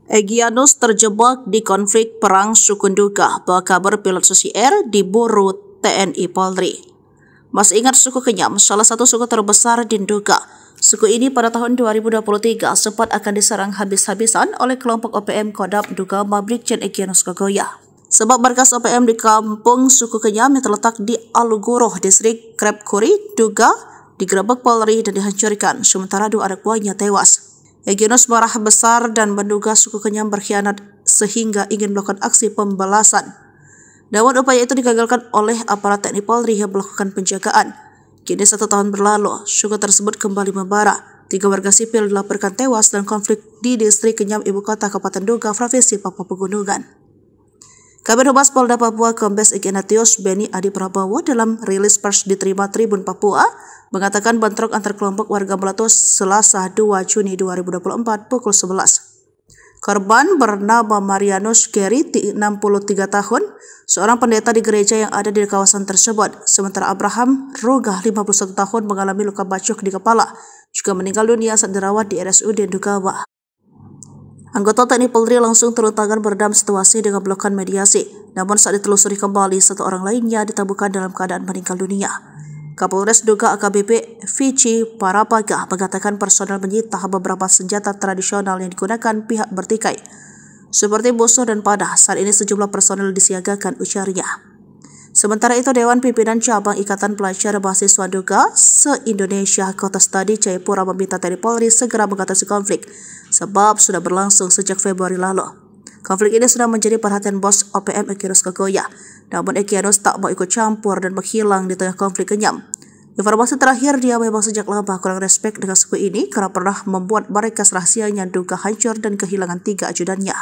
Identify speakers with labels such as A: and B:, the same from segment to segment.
A: Egyanus terjebak di konflik perang suku Nduga, bawa kabar pilot Susi Air diburu TNI Polri. Masih ingat suku Kenyam, salah satu suku terbesar di Nduga. Suku ini pada tahun 2023 sempat akan diserang habis-habisan oleh kelompok OPM Kodam Nduga Brigjen Egyanus Kogoya. Sebab markas OPM di kampung suku Kenyam yang terletak di Alugoroh, distrik Krepkuri, Nduga, digerebek Polri dan dihancurkan, sementara 2 anak buahnya tewas. Egyanus marah besar dan menduga suku Kenyam berkhianat sehingga ingin melakukan aksi pembalasan. Namun upaya itu digagalkan oleh aparat TNI Polri yang melakukan penjagaan. Kini 1 tahun berlalu, suku tersebut kembali membara. 3 warga sipil dilaporkan tewas dalam konflik di distrik Kenyam, ibu kota Kabupaten Nduga, Provinsi Papua Pegunungan. Kabid Humas Polda Papua Kombes Ignatius Beni Adi Prabowo dalam rilis pers diterima Tribun Papua mengatakan bentrok antar kelompok warga meletus Selasa 2 Juni 2024 pukul 11. Korban bernama Marianus Geri, 63 tahun, seorang pendeta di gereja yang ada di kawasan tersebut. Sementara Abraham Rugah, 51 tahun, mengalami luka bacok di kepala, juga meninggal dunia saat dirawat di RSUD Ndugawa. Anggota TNI Polri langsung turun tangan meredam situasi dengan melakukan mediasi. Namun saat ditelusuri kembali, 1 orang lainnya ditemukan dalam keadaan meninggal dunia. Kapolres Nduga AKBP Vici Parapagah mengatakan personel menyita beberapa senjata tradisional yang digunakan pihak bertikai, seperti busur dan panah. Saat ini sejumlah personel disiagakan, ujarnya. Sementara itu, Dewan Pimpinan Cabang Ikatan Pelajar Mahasiswa Nduga se-Indonesia Kota Stadi Jayapura meminta TNI Polri segera mengatasi konflik, sebab sudah berlangsung sejak Februari lalu. Konflik ini sudah menjadi perhatian bos OPM Egyanus Kogoya, namun Egyanus tak mau ikut campur dan menghilang di tengah konflik Kenyam. Informasi terakhir, dia memang sejak lama kurang respek dengan suku ini karena pernah membuat markas rahasianya Nduga hancur dan kehilangan 3 ajudannya.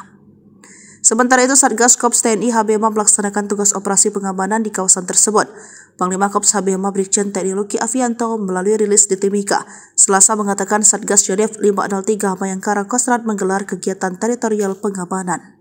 A: Sementara itu, Satgas Kops TNI HBMA melaksanakan tugas operasi pengamanan di kawasan tersebut. Panglima Kops HBMA Brigjen TNI Luki Avianto melalui rilis di Timika Selasa mengatakan Satgas Yonif 503 Bayangkara Kostrad menggelar kegiatan teritorial pengamanan.